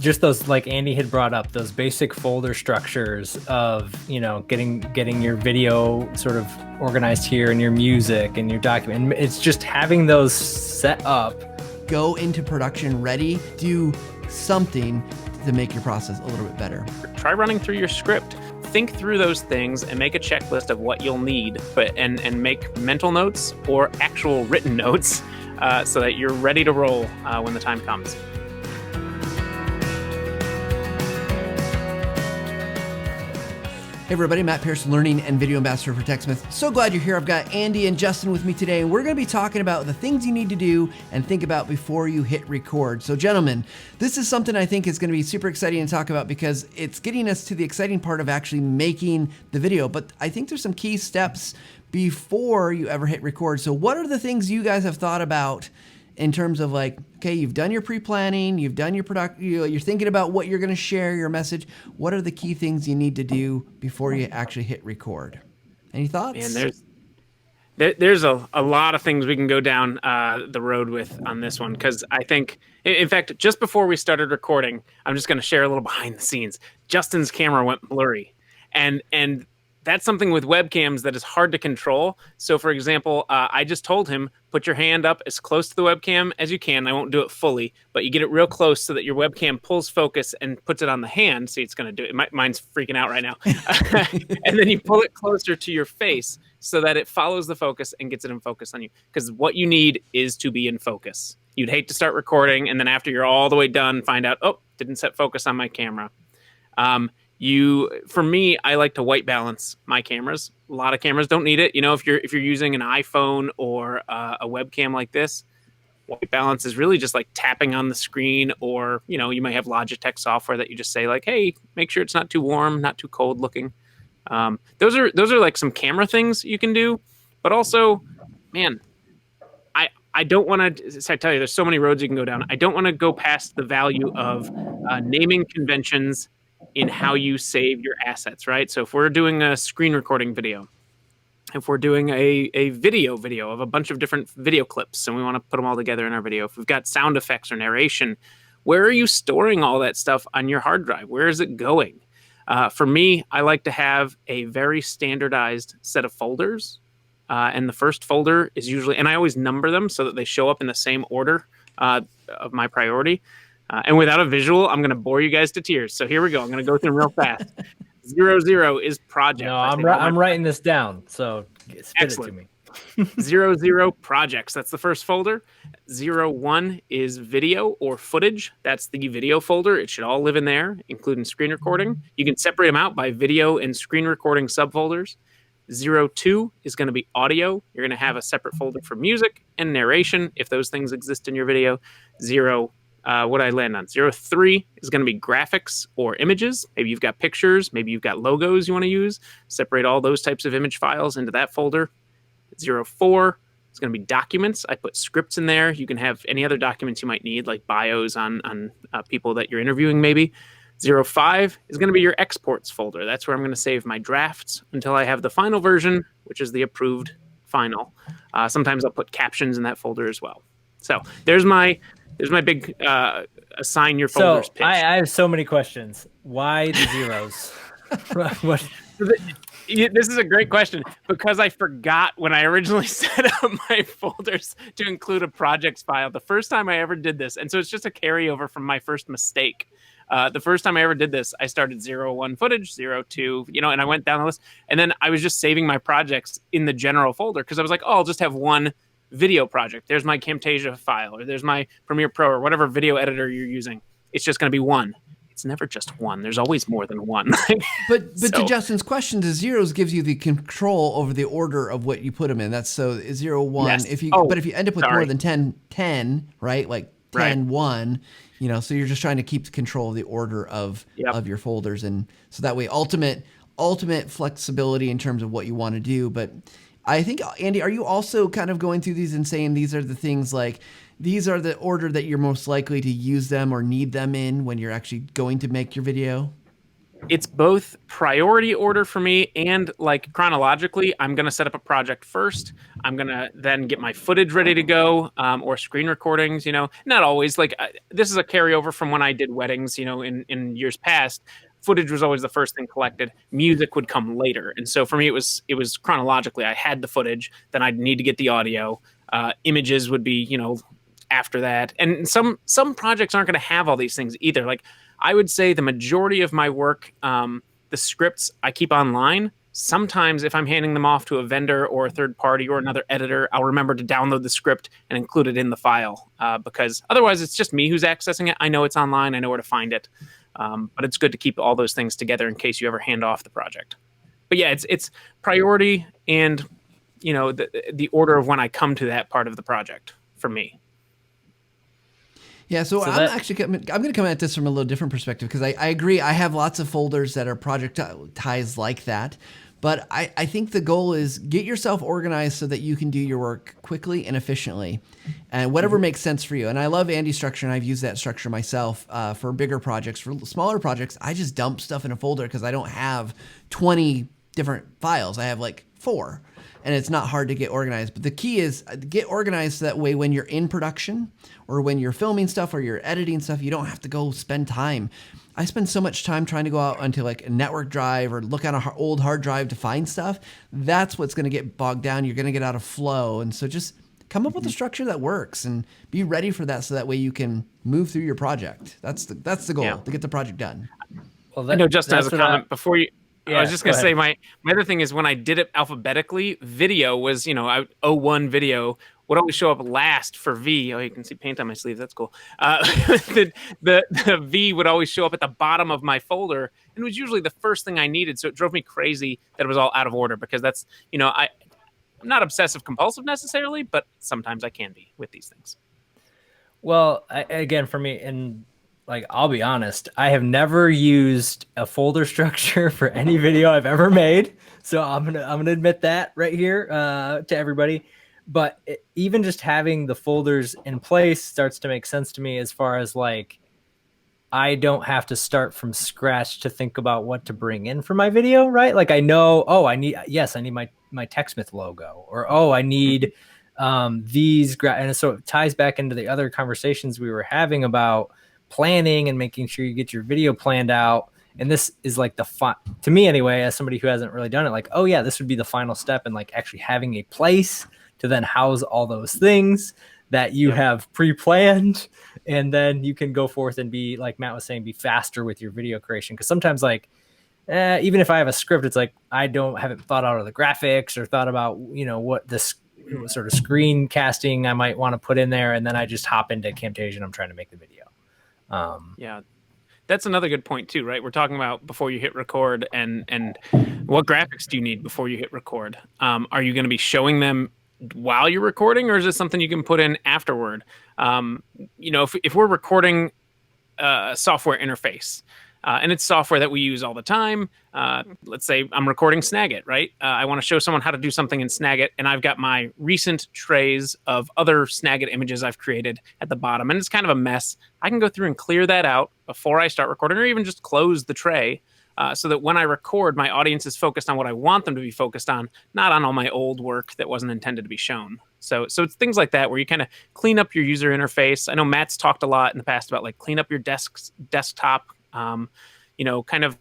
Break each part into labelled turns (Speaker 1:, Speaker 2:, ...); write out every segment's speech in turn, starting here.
Speaker 1: just those, like Andy had brought up, those basic folder structures of, you know, getting your video sort of organized here and your music and your document. And it's just having those set up.
Speaker 2: Go into production ready, do something to make your process a little bit better.
Speaker 3: Try running through your script. Think through those things and make a checklist of what you'll need, and make mental notes or actual written notes so that you're ready to roll when the time comes.
Speaker 2: Hey everybody, Matt Pierce, Learning and Video Ambassador for TechSmith. So glad you're here. I've got Andy and Justin with me today, and we're going to be talking about the things you need to do and think about before you hit record. So gentlemen, this is something I think is going to be super exciting to talk about because it's getting us to the exciting part of actually making the video. But I think there's some key steps before you ever hit record. So what are the things you guys have thought about in terms of, like, okay, you've done your pre-planning, you've done your you're thinking about what you're going to share, your message. What are the key things you need to do before you actually hit record? Any thoughts?
Speaker 3: Man, there's a lot of things we can go down the road with on this one, because I think, in fact, just before we started recording, I'm just going to share a little behind the scenes. Justin's camera went blurry, and that's something with webcams that is hard to control. So, for example, I just told him, put your hand up as close to the webcam as you can. I won't do it fully, but you get it real close so that your webcam pulls focus and puts it on the hand. See, it's going to do it. Mine's freaking out right now. And then you pull it closer to your face so that it follows the focus and gets it in focus on you. Because what you need is to be in focus. You'd hate to start recording, and then after you're all the way done, find out, oh, didn't set focus on my camera. For me, I like to white balance my cameras. A lot of cameras don't need it. You know, if you're using an iPhone or a webcam like this, white balance is really just like tapping on the screen, or, you know, you might have Logitech software that you just say like, hey, make sure it's not too warm, not too cold looking. Those are like some camera things you can do, but also, man, I don't want to, I tell you, there's so many roads you can go down. I don't want to go past the value of naming conventions in how you save your assets, right? So if we're doing a screen recording video, if we're doing a video of a bunch of different video clips and we want to put them all together in our video, if we've got sound effects or narration, where are you storing all that stuff on your hard drive? Where is it going? For me, I like to have a very standardized set of folders. And the first folder is usually, and I always number them so that they show up in the same order of my priority. And without a visual, I'm going to bore you guys to tears. So here we go. I'm going to go through them real fast. 0 is project.
Speaker 1: No, I'm writing this down. So spit it to me.
Speaker 3: 0 projects. That's the first folder. 1 is video or footage. That's the video folder. It should all live in there, including screen recording. You can separate them out by video and screen recording subfolders. 2 is going to be audio. You're going to have a separate folder for music and narration if those things exist in your video. What I land on. 3 is going to be graphics or images. Maybe you've got pictures. Maybe you've got logos you want to use. Separate all those types of image files into that folder. 4 is going to be documents. I put scripts in there. You can have any other documents you might need, like bios on people that you're interviewing maybe. 5 is going to be your exports folder. That's where I'm going to save my drafts until I have the final version, which is the approved final. Sometimes I'll put captions in that folder as well. So there's my big assign your folders pitch.
Speaker 1: I have so many questions. Why the zeros? What?
Speaker 3: This is a great question, because I forgot when I originally set up my folders to include a projects file the first time I ever did this. And so it's just a carryover from my first mistake. The first time I ever did this, I started 1 footage, 2, and I went down the list. And then I was just saving my projects in the general folder because I was like, oh, I'll just have one video project. There's my Camtasia file, or there's my Premiere Pro, or whatever video editor you're using. It's just going to be one. It's never just one. There's always more than one.
Speaker 2: but to Justin's question, the zeros gives you the control over the order of what you put them in. That's so 0, 1.
Speaker 3: Yes.
Speaker 2: But if you end up with more than 10, right? Like 10, 1, so you're just trying to keep control of the order of your folders. And so that way, ultimate flexibility in terms of what you want to do. But I think, Andy, are you also kind of going through these and saying these are the things, like these are the order that you're most likely to use them or need them in when you're actually going to make your video?
Speaker 3: it's both priority order for me and like chronologically. I'm going to set up a project first. I'm going to then get my footage ready to go, or screen recordings. Not always. Like this is a carryover from when I did weddings. In years past, footage was always the first thing collected. Music would come later, and so for me, it was chronologically. I had the footage, then I'd need to get the audio. Images would be after that, and some projects aren't going to have all these things either. Like I would say the majority of my work, the scripts I keep online. Sometimes if I'm handing them off to a vendor or a third party or another editor, I'll remember to download the script and include it in the file, because otherwise it's just me who's accessing it. I know it's online. I know where to find it. But it's good to keep all those things together in case you ever hand off the project. But yeah, it's priority and the order of when I come to that part of the project for me.
Speaker 2: Yeah, so I'm going to come at this from a little different perspective because I agree. I have lots of folders that are projectized like that. But I think the goal is get yourself organized so that you can do your work quickly and efficiently and whatever makes sense for you. And I love Andy's structure, and I've used that structure myself for bigger projects. For smaller projects, I just dump stuff in a folder because I don't have 20 different files. I have like 4. And it's not hard to get organized. But the key is get organized so that way when you're in production or when you're filming stuff or you're editing stuff, you don't have to go spend time. I spend so much time trying to go out onto like a network drive or look on an old hard drive to find stuff. That's what's going to get bogged down. You're going to get out of flow. And so just come up with a structure that works and be ready for that so that way you can move through your project. That's the goal, to get the project done.
Speaker 3: Well, I know Justin has a comment before you.
Speaker 1: Yeah,
Speaker 3: I was just going to say my other thing is when I did it alphabetically, video was, 01 video would always show up last for V. Oh, you can see paint on my sleeve. That's cool. The V would always show up at the bottom of my folder, and it was usually the first thing I needed. So it drove me crazy that it was all out of order because that's, I'm not obsessive compulsive necessarily, but sometimes I can be with these things.
Speaker 1: Well, again, for me, and like, I'll be honest, I have never used a folder structure for any video I've ever made. So I'm gonna admit that right here to everybody. But even just having the folders in place starts to make sense to me as far as like, I don't have to start from scratch to think about what to bring in for my video, right? Like I know, I need my TechSmith logo, or I need these, and so it ties back into the other conversations we were having about planning and making sure you get your video planned out. And this is like to me anyway, as somebody who hasn't really done it, like, this would be the final step in like actually having a place to then house all those things that you have pre-planned. And then you can go forth and be, like Matt was saying, be faster with your video creation. Because sometimes like, even if I have a script, it's like, I haven't thought out of the graphics or thought about, what this sort of screen casting I might want to put in there. And then I just hop into Camtasia and I'm trying to make the video.
Speaker 3: Yeah, that's another good point too, right? We're talking about before you hit record and what graphics do you need before you hit record? Are you going to be showing them while you're recording, or is this something you can put in afterward? If we're recording a software interface, and it's software that we use all the time. Let's say I'm recording Snagit, right? I want to show someone how to do something in Snagit, and I've got my recent trays of other Snagit images I've created at the bottom, and it's kind of a mess. I can go through and clear that out before I start recording, or even just close the tray, so that when I record, my audience is focused on what I want them to be focused on, not on all my old work that wasn't intended to be shown. So it's things like that where you kind of clean up your user interface. I know Matt's talked a lot in the past about like clean up your desktop, kind of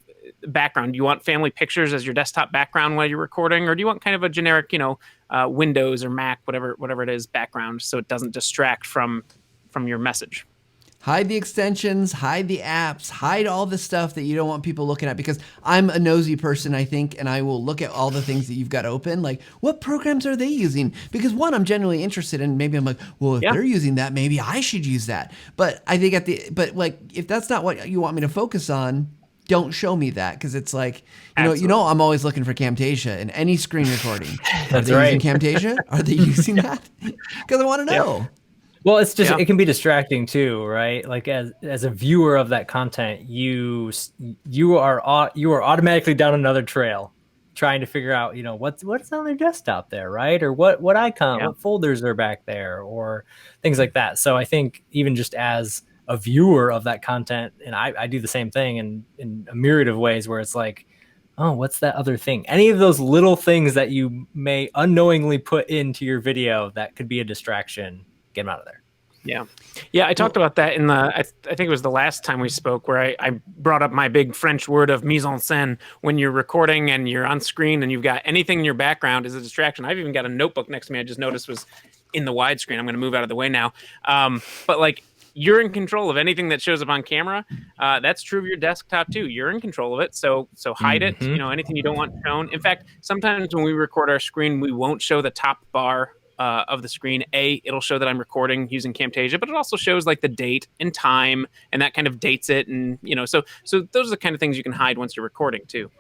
Speaker 3: background. Do you want family pictures as your desktop background while you're recording, or do you want kind of a generic, Windows or Mac, whatever it is, background, so it doesn't distract from your message?
Speaker 2: Hide the extensions, hide the apps, hide all the stuff that you don't want people looking at, because I'm a nosy person, I think, and I will look at all the things that you've got open. Like, what programs are they using? Because one, I'm genuinely interested in. Maybe I'm like, well, if they're using that, maybe I should use that. But I think if that's not what you want me to focus on, don't show me that, because it's like, I'm always looking for Camtasia in any screen recording. Are they using Camtasia? Are they using that? Because I want to know.
Speaker 1: Yep. Well, it's just, it can be distracting too, right? Like as a viewer of that content, you are automatically down another trail trying to figure out, what's on their desktop there, right? Or what icon, what folders are back there, or things like that. So I think even just as a viewer of that content, and I do the same thing in a myriad of ways where it's like, oh, what's that other thing? Any of those little things that you may unknowingly put into your video that could be a distraction, get them out of there.
Speaker 3: Yeah. Yeah, I talked about that in I think it was the last time we spoke, where I brought up my big French word of mise en scène. When you're recording and you're on screen and you've got anything in your background is a distraction. I've even got a notebook next to me I just noticed was in the widescreen. I'm going to move out of the way now. But like, you're in control of anything that shows up on camera. That's true of your desktop too. You're in control of it. So hide it, anything you don't want shown. In fact, sometimes when we record our screen, we won't show the top bar of the screen. It'll show that I'm recording using Camtasia, but it also shows like the date and time, and that kind of dates it. And, so those are the kind of things you can hide once you're recording too.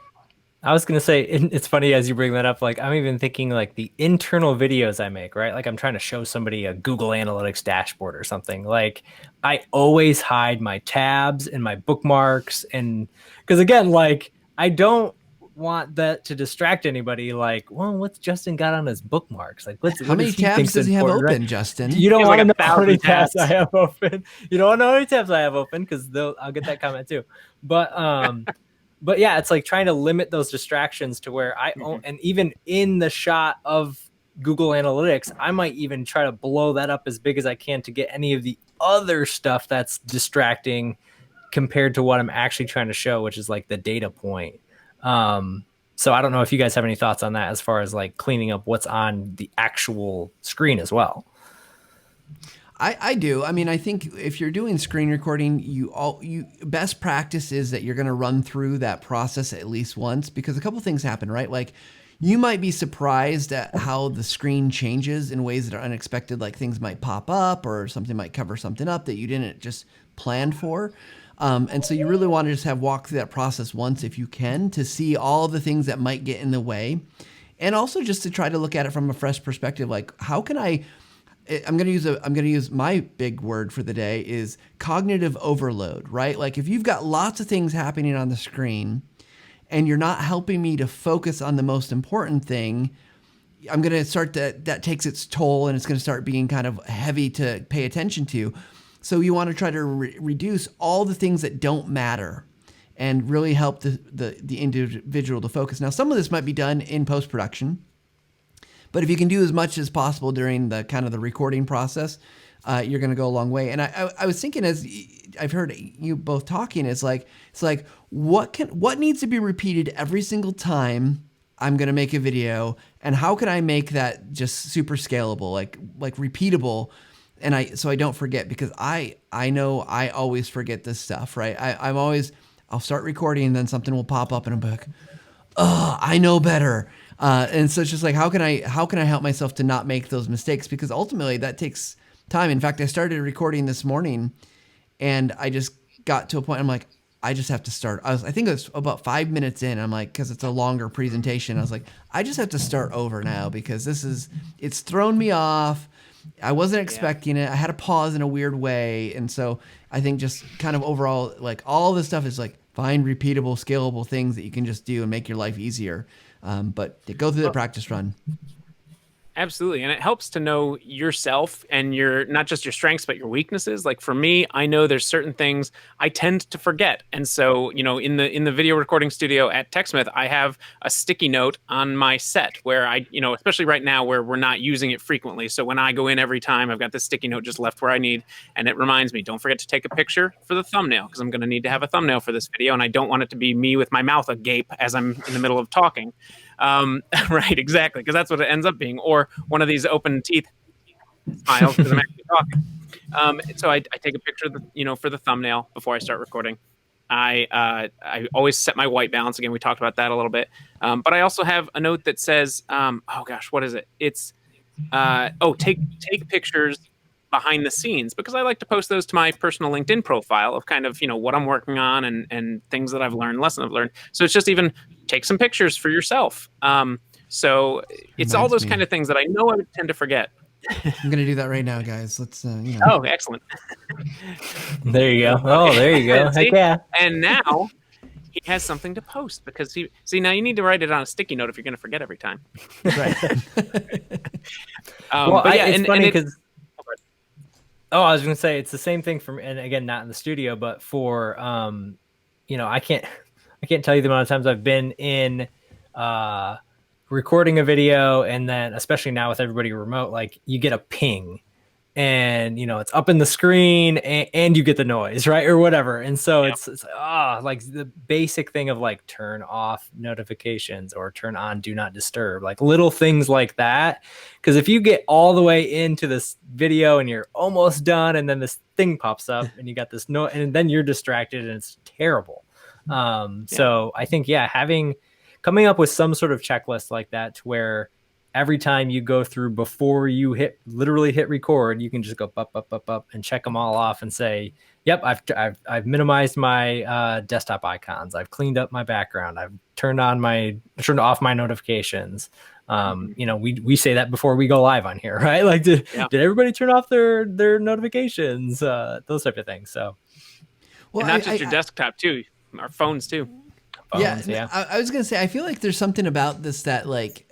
Speaker 1: I was going to say, it's funny as you bring that up, like I'm even thinking like the internal videos I make, right? Like I'm trying to show somebody a Google Analytics dashboard or something. Like I always hide my tabs and my bookmarks. And because again, like I don't want that to distract anybody. Like, well, what's Justin got on his bookmarks? Like,
Speaker 2: how many tabs does he have open, right? Justin?
Speaker 1: You don't want to know how many tabs I have open. You don't want to know how many tabs I have open because I'll get that comment too. But yeah, it's like trying to limit those distractions to where and even in the shot of Google Analytics, I might even try to blow that up as big as I can to get any of the other stuff that's distracting compared to what I'm actually trying to show, which is like the data point. So I don't know if you guys have any thoughts on that as far as like cleaning up what's on the actual screen as well.
Speaker 2: I do. I mean, I think if you're doing screen recording, best practice is that you're going to run through that process at least once, because a couple things happen, right? Like you might be surprised at how the screen changes in ways that are unexpected, like things might pop up or something might cover something up that you didn't just plan for. And so you really want to just walk through that process once if you can, to see all the things that might get in the way. And also just to try to look at it from a fresh perspective, like how can I'm going to use my big word for the day is cognitive overload, right? Like if you've got lots of things happening on the screen and you're not helping me to focus on the most important thing, I'm going to start that takes its toll, and it's going to start being kind of heavy to pay attention to. So you want to try to reduce all the things that don't matter and really help the individual to focus. Now, some of this might be done in post-production, but if you can do as much as possible during the kind of the recording process, you're going to go a long way. And I was thinking, as I've heard you both talking, it's like what needs to be repeated every single time I'm going to make a video, and how can I make that just super scalable, like repeatable, and so I don't forget, because I know I always forget this stuff, right? I'll start recording and then something will pop up and I'm like, oh, I know better. And so it's just like, how can I help myself to not make those mistakes? Because ultimately that takes time. In fact, I started recording this morning and I just got to a point, I'm like, I just have to start. I think it was about 5 minutes in. I'm like, cause it's a longer presentation. I was like, I just have to start over now because it's thrown me off. I wasn't expecting it. I had to pause in a weird way. And so I think just kind of overall, like all this stuff is like find repeatable, scalable things that you can just do and make your life easier. But go through the practice run.
Speaker 3: Absolutely. And it helps to know yourself and not just your strengths, but your weaknesses. Like for me, I know there's certain things I tend to forget. And so, in the video recording studio at TechSmith, I have a sticky note on my set where especially right now where we're not using it frequently. So when I go in every time, I've got this sticky note just left where I need, and it reminds me, don't forget to take a picture for the thumbnail, because I'm going to need to have a thumbnail for this video. And I don't want it to be me with my mouth agape as I'm in the middle of talking. Right, exactly, because that's what it ends up being, or one of these open teeth smiles because I'm actually talking. So I take a picture, for the thumbnail before I start recording. I always set my white balance. Again, we talked about that a little bit, but I also have a note that says, oh gosh, what is it? It's take pictures behind the scenes, because I like to post those to my personal LinkedIn profile of kind of, what I'm working on and things that I've learned, lessons I've learned. So it's just even take some pictures for yourself. So it's all those kind of things that I know I would tend to forget.
Speaker 2: I'm going to do that right now, guys. Let's,
Speaker 3: Oh, excellent.
Speaker 1: There you go. Oh, there you go. Heck yeah.
Speaker 3: And now he has something to post, because now you need to write it on a sticky note if you're going to forget every time.
Speaker 1: Right.
Speaker 3: But yeah,
Speaker 1: it's funny because Oh, I was gonna say it's the same thing from, and again, not in the studio, but for I can't I can't tell you the amount of times I've been in uh recording a video, and then especially now with everybody remote, like you get a ping and it's up in the screen, and you get the noise, right, or whatever. And so
Speaker 3: Yeah.
Speaker 1: it's like the basic thing of like turn off notifications or turn on do not disturb, like little things like that. Because if you get all the way into this video and you're almost done, and then this thing pops up and you got this noise, and then you're distracted, and it's terrible.
Speaker 3: Yeah.
Speaker 1: So I think, yeah, having coming up with some sort of checklist like that, to where every time you go through before you literally hit record, you can just go up and check them all off and say, yep, I've minimized my desktop icons, I've cleaned up my background, I've turned off my notifications. We say that before we go live on here, right? Like, did everybody turn off their notifications, those type of things. So
Speaker 2: Well,
Speaker 3: And not just your desktop too, our phones too.
Speaker 1: phones,
Speaker 2: yeah, I was gonna say, I feel like there's something about this that like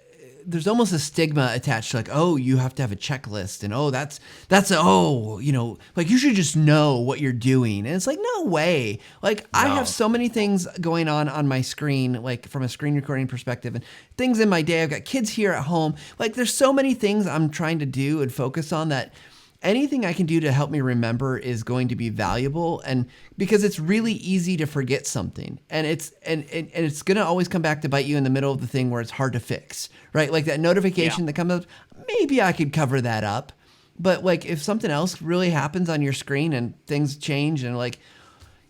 Speaker 2: there's almost a stigma attached to like, oh, you have to have a checklist, and oh, that's like you should just know what you're doing. And it's like, no way. Like I have so many things going on my screen, like from a screen recording perspective, and things in my day. I've got kids here at home. Like there's so many things I'm trying to do and focus on that anything I can do to help me remember is going to be valuable. And because it's really easy to forget something, and it's going to always come back to bite you in the middle of the thing where it's hard to fix, right? Like that notification that comes up, maybe I could cover that up. But like if something else really happens on your screen and things change, and like,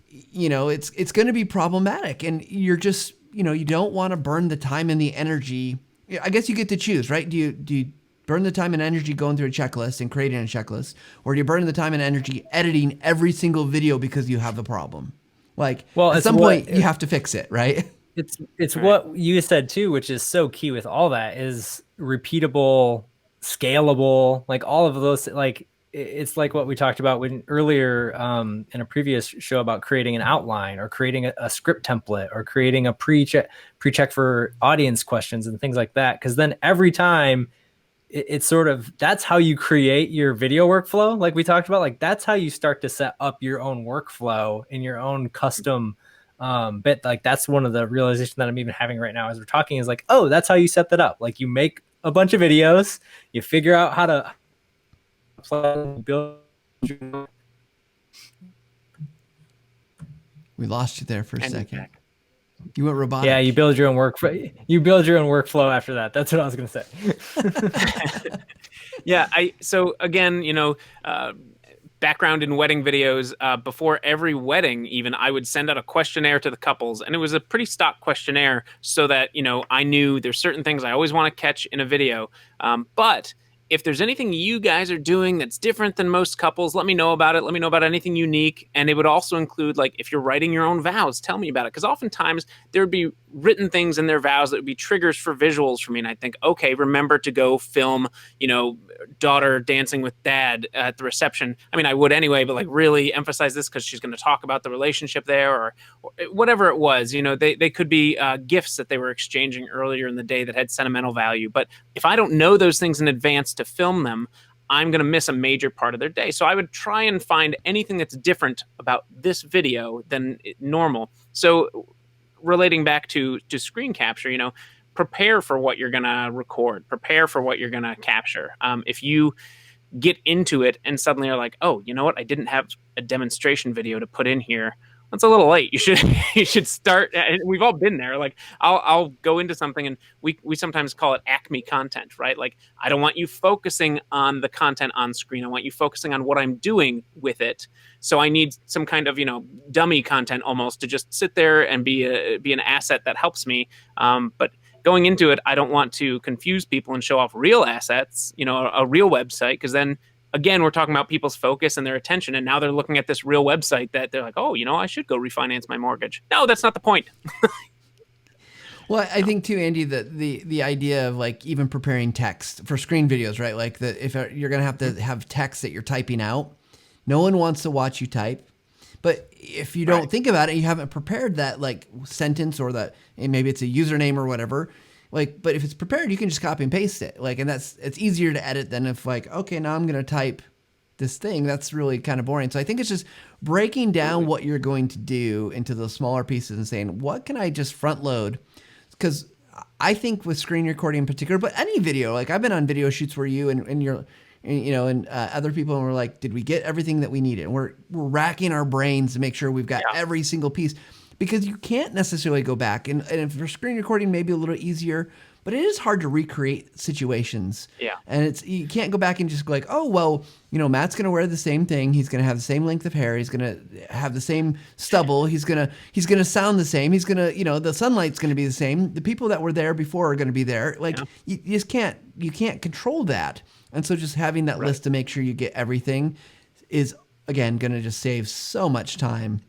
Speaker 2: it's going to be problematic, and you're just, you don't want to burn the time and the energy. I guess you get to choose, right? Do you burn the time and energy going through a checklist and creating a checklist, or do you burn the time and energy editing every single video because you have a problem? Like,
Speaker 1: well,
Speaker 2: at some point you have to fix it, right?
Speaker 1: It's what you said too, which is so key with all that, is repeatable, scalable, like all of those. Like it's like what we talked about when earlier in a previous show about creating an outline, or creating a script template, or creating a pre-check for audience questions and things like that. Because then every time it's sort of, that's how you create your video workflow, like we talked about. Like that's how you start to set up your own workflow in your own custom bit. Like that's one of the realization that I'm even having right now as we're talking, is like, oh, that's how you set that up. Like you make a bunch of videos, you figure out how to build.
Speaker 2: We lost you there for a second. You went robotic.
Speaker 1: Yeah, you build your own workflow after that. That's what I was going to say.
Speaker 3: Yeah. So again, background in wedding videos, before every wedding, even, I would send out a questionnaire to the couples, and it was a pretty stock questionnaire, so that, I knew there's certain things I always want to catch in a video. But if there's anything you guys are doing that's different than most couples, let me know about it. Let me know about anything unique. And it would also include, like, if you're writing your own vows, tell me about it. Because oftentimes there would be written things in their vows that would be triggers for visuals for me. And I think, okay, remember to go film, daughter dancing with dad at the reception. I mean, I would anyway, but like really emphasize this because she's going to talk about the relationship there, or whatever it was. They could be gifts that they were exchanging earlier in the day that had sentimental value. But if I don't know those things in advance to film them, I'm going to miss a major part of their day. So I would try and find anything that's different about this video than normal. So relating back to screen capture, prepare for what you're going to record, prepare for what you're going to capture. If you get into it and suddenly are like, oh, you know what? I didn't have a demonstration video to put in here. That's a little late. You should start. And we've all been there. Like I'll go into something, and we sometimes call it Acme content, right? Like I don't want you focusing on the content on screen. I want you focusing on what I'm doing with it. So I need some kind of, dummy content almost to just sit there and be an asset that helps me. But going into it, I don't want to confuse people and show off real assets, a real website, because then, again, we're talking about people's focus and their attention, and now they're looking at this real website that they're like, oh, I should go refinance my mortgage. No, that's not the point.
Speaker 2: Well, I think too, Andy, that the idea of like even preparing text for screen videos, right? Like if you're going to have text that you're typing out, no one wants to watch you type. But if you don't think about it, you haven't prepared that like sentence, or that, and maybe it's a username or whatever. Like, but if it's prepared, you can just copy and paste it. Like, and it's easier to edit than if like, okay, now I'm going to type this thing, that's really kind of boring. So I think it's just breaking down what you're going to do into those smaller pieces and saying, what can I just front load? Because I think with screen recording in particular, but any video, like I've been on video shoots where you and you're, you know, and other people, and we're like, did we get everything that we needed? And we're racking our brains to make sure we've got every single piece, because you can't necessarily go back. And if for screen recording, maybe a little easier, but it is hard to recreate situations.
Speaker 3: Yeah.
Speaker 2: And you can't go back and just go like, oh, well, you know, Matt's going to wear the same thing. He's going to have the same length of hair. He's going to have the same stubble. He's going to sound the same. He's going to, you know, the sunlight's going to be the same. The people that were there before are going to be there. Like you just can't control that. And so just having that list to make sure you get everything is, again, going to just save so much time.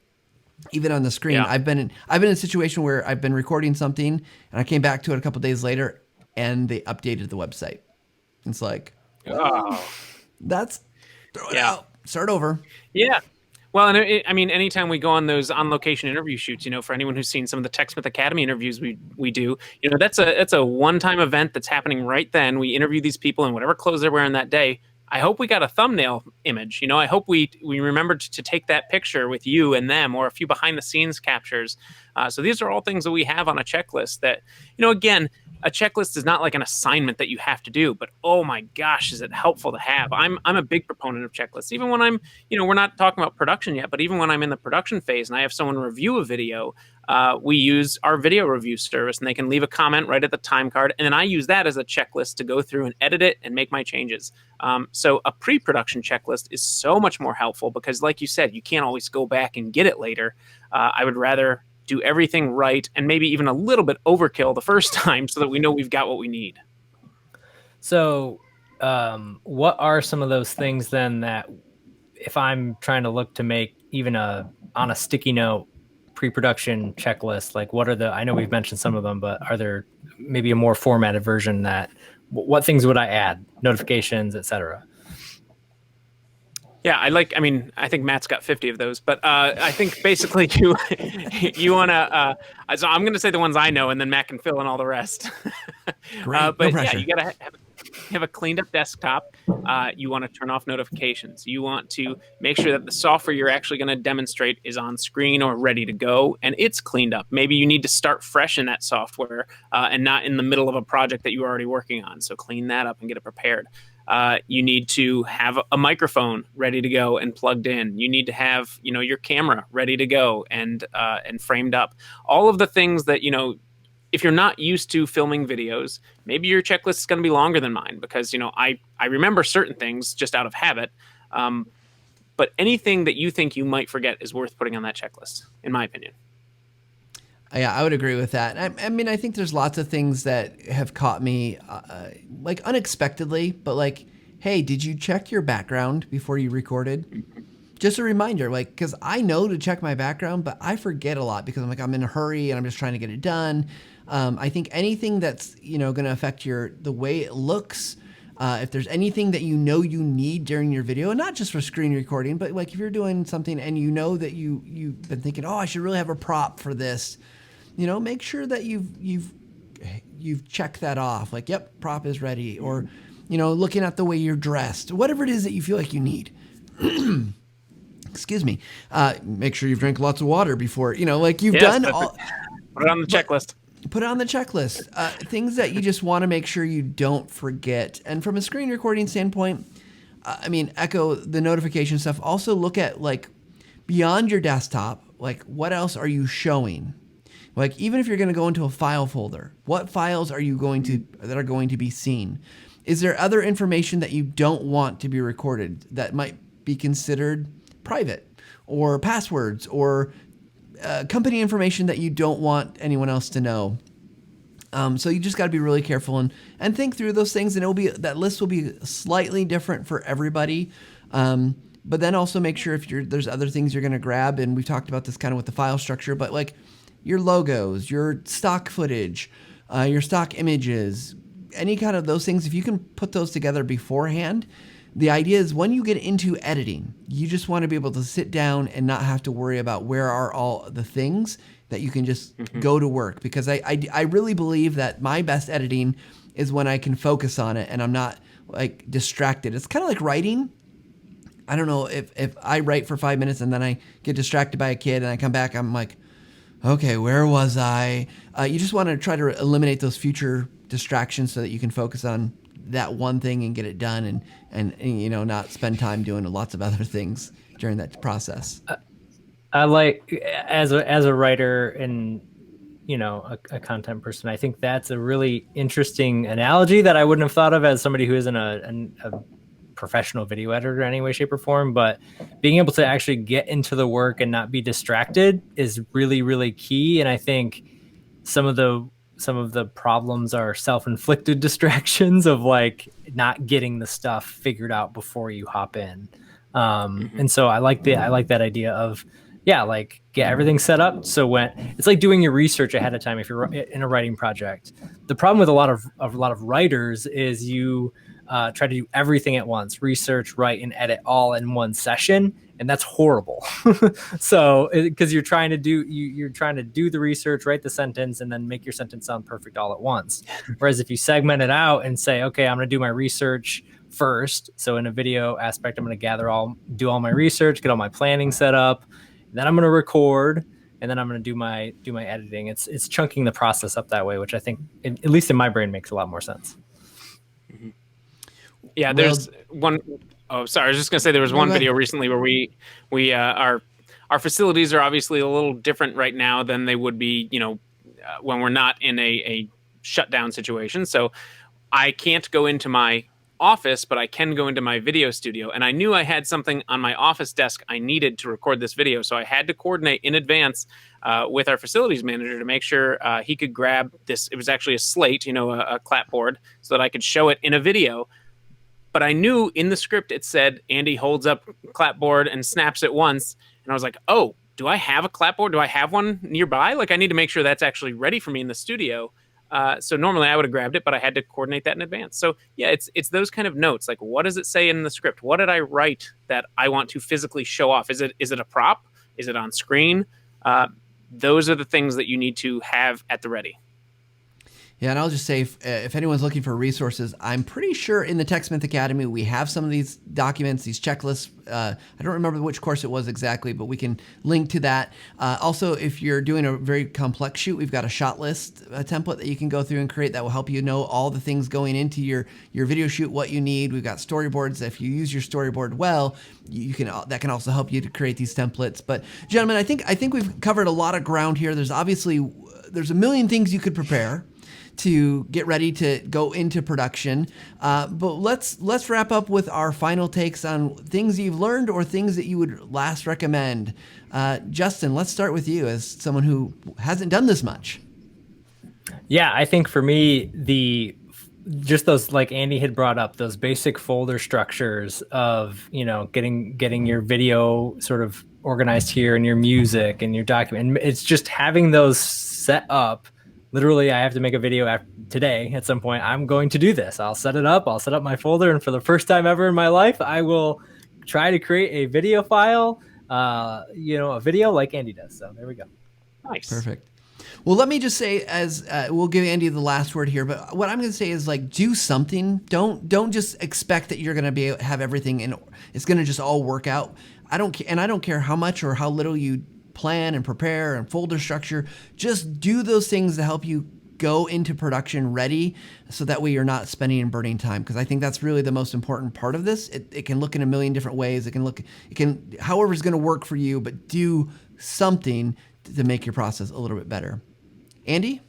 Speaker 2: Even on the screen, I've been in a situation where I've been recording something and I came back to it a couple days later and they updated the website. It's like, that's throw it out, start over.
Speaker 3: Yeah. Well, and I mean, anytime we go on those on-location interview shoots, you know, for anyone who's seen some of the TechSmith Academy interviews we do, you know, that's a one-time event that's happening right then. We interview these people in whatever clothes they're wearing that day. I hope we got a thumbnail image. You know, I hope we remembered to take that picture with you and them, or a few behind the scenes captures. So these are all things that we have on a checklist that, you know, again, a checklist is not like an assignment that you have to do, but oh my gosh, is it helpful to have. I'm a big proponent of checklists. Even when I'm, you know, we're not talking about production yet, but even when I'm in the production phase and I have someone review a video, we use our video review service, and they can leave a comment right at the time card. And then I use that as a checklist to go through and edit it and make my changes. So a pre-production checklist is so much more helpful because, like you said, you can't always go back and get it later. I would rather do everything right and maybe even a little bit overkill the first time so that we know we've got what we need.
Speaker 1: So what are some of those things then that if I'm trying to look to make even on a sticky note pre-production checklist, like what are I know we've mentioned some of them, but are there maybe a more formatted version that what things would I add? Notifications, etc.
Speaker 3: Yeah, I think Matt's got 50 of those, but I think basically you want to, so I'm going to say the ones I know, and then Matt can fill in all the rest.
Speaker 2: Great.
Speaker 3: But
Speaker 2: No
Speaker 3: yeah,
Speaker 2: pressure.
Speaker 3: you got to have a cleaned up desktop. You want to turn off notifications. You want to make sure that the software you're actually going to demonstrate is on screen or ready to go, and it's cleaned up. Maybe you need to start fresh in that software and not in the middle of a project that you're already working on. So clean that up and get it prepared. You need to have a microphone ready to go and plugged in. You need to have, you know, your camera ready to go and framed up. All of the things that, you know, if you're not used to filming videos, maybe your checklist is going to be longer than mine because, you know, I remember certain things just out of habit. But anything that you think you might forget is worth putting on that checklist, in my opinion.
Speaker 2: Yeah, I would agree with that. I mean, I think there's lots of things that have caught me like unexpectedly, but like, hey, did you check your background before you recorded? Just a reminder, like, because I know to check my background, but I forget a lot because I'm in a hurry and I'm just trying to get it done. I think anything that's, you know, going to affect the way it looks, if there's anything that you know you need during your video, and not just for screen recording, but like if you're doing something and you know that you've been thinking, oh, I should really have a prop for this, you know, make sure that you've checked that off. Like, yep, prop is ready, or, you know, looking at the way you're dressed, whatever it is that you feel like you need. Excuse me. Make sure you've drank lots of water before, you know, like you've done all.
Speaker 3: Put it on the checklist.
Speaker 2: Put it on the checklist. Things that you just want to make sure you don't forget. And from a screen recording standpoint, I mean, echo the notification stuff. Also look at like beyond your desktop, like what else are you showing? Like even if you're going to go into a file folder, what files are you that are going to be seen? Is there other information that you don't want to be recorded that might be considered private, or passwords, or company information that you don't want anyone else to know? So you just got to be really careful and think through those things, and that list will be slightly different for everybody. But then also make sure if there's other things you're going to grab, and we've talked about this kind of with the file structure, but like your logos, your stock footage, your stock images, any kind of those things, if you can put those together beforehand. The idea is when you get into editing, you just want to be able to sit down and not have to worry about where are all the things, that you can just go to work. Because I really believe that my best editing is when I can focus on it and I'm not like distracted. It's kind of like writing. I don't know if I write for 5 minutes and then I get distracted by a kid and I come back, I'm like, okay, where was I? You just want to try to eliminate those future distractions so that you can focus on that one thing and get it done, and you know, not spend time doing lots of other things during that process.
Speaker 1: I like, as a writer and a content person, I think that's a really interesting analogy that I wouldn't have thought of as somebody who isn't a professional video editor in any way, shape, or form. But being able to actually get into the work and not be distracted is really, really key. And I think some of the problems are self-inflicted distractions of like not getting the stuff figured out before you hop in. And so I like that idea of, yeah, like get everything set up. So when it's like doing your research ahead of time, if you're in a writing project, the problem with a lot of writers is you try to do everything at once, research, write, and edit all in one session. And that's horrible. So because you're trying to do the research, write the sentence, and then make your sentence sound perfect all at once. Whereas if you segment it out and say, okay, I'm going to do my research first. So in a video aspect, I'm going to do all my research, get all my planning set up, then I'm going to record, and then I'm going to do my editing. It's chunking the process up that way, which I think, at least in my brain, makes a lot more sense.
Speaker 3: Yeah, there's one. Oh, sorry. I was just gonna say there was one video recently where we our facilities are obviously a little different right now than they would be, when we're not in a shutdown situation. So I can't go into my office, but I can go into my video studio. And I knew I had something on my office desk I needed to record this video, so I had to coordinate in advance with our facilities manager to make sure he could grab this. It was actually a slate, a clapboard, so that I could show it in a video. But I knew in the script it said Andy holds up clapboard and snaps it once. And I was like, oh, do I have a clapboard? Do I have one nearby? Like, I need to make sure that's actually ready for me in the studio. So normally I would have grabbed it, but I had to coordinate that in advance. So yeah, it's those kind of notes. Like, what does it say in the script? What did I write that I want to physically show off? Is it a prop? Is it on screen? Those are the things that you need to have at the ready.
Speaker 2: Yeah, and I'll just say, if anyone's looking for resources, I'm pretty sure in the TechSmith Academy we have some of these documents, these checklists. I don't remember which course it was exactly, but we can link to that. Also, if you're doing a very complex shoot, we've got a shot list template that you can go through and create that will help you know all the things going into your video shoot, what you need. We've got storyboards. If you use your storyboard well, that can also help you to create these templates. But gentlemen, I think we've covered a lot of ground here. There's a million things you could prepare to get ready to go into production. But let's wrap up with our final takes on things you've learned or things that you would last recommend. Justin, let's start with you as someone who hasn't done this much.
Speaker 1: Yeah, I think for me, just those, like Andy had brought up, those basic folder structures of, getting your video sort of organized here and your music and your document. And it's just having those set up. Literally, I have to make a video today at some point. I'm going to do this. I'll set it up. I'll set up my folder. And for the first time ever in my life, I will try to create a video file, a video like Andy does. So there we go.
Speaker 3: Nice.
Speaker 2: Perfect. Well, let me just say, as we'll give Andy the last word here, but what I'm going to say is, like, do something. Don't just expect that you're going to have everything and it's going to just all work out. I don't care how much or how little you plan and prepare and folder structure. Just do those things to help you go into production ready, so that way you're not spending and burning time. Because I think that's really the most important part of this. It can look in a million different ways. However it's going to work for you, but do something to make your process a little bit better. Andy?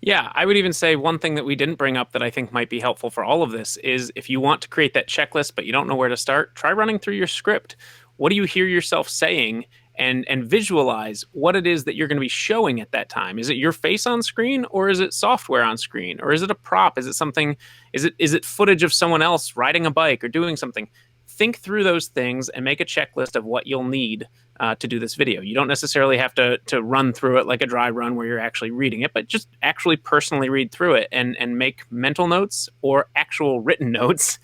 Speaker 3: Yeah, I would even say one thing that we didn't bring up that I think might be helpful for all of this is, if you want to create that checklist but you don't know where to start, try running through your script. What do you hear yourself saying? And visualize what it is that you're going to be showing at that time. Is it your face on screen, or is it software on screen, or is it a prop? Is it footage of someone else riding a bike or doing something? Think through those things and make a checklist of what you'll need to do this video. You don't necessarily have to run through it like a dry run where you're actually reading it, but just actually personally read through it and make mental notes or actual written notes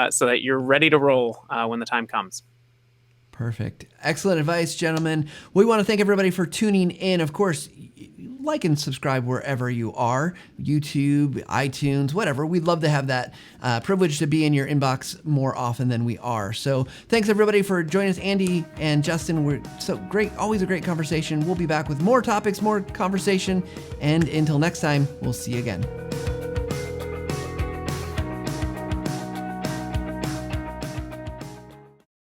Speaker 3: so that you're ready to roll when the time comes.
Speaker 2: Perfect. Excellent advice, gentlemen. We want to thank everybody for tuning in. Of course, like and subscribe wherever you are, YouTube, iTunes, whatever. We'd love to have that privilege to be in your inbox more often than we are. So thanks everybody for joining us, Andy and Justin. We're so great, always a great conversation. We'll be back with more topics, more conversation, and until next time, we'll see you again.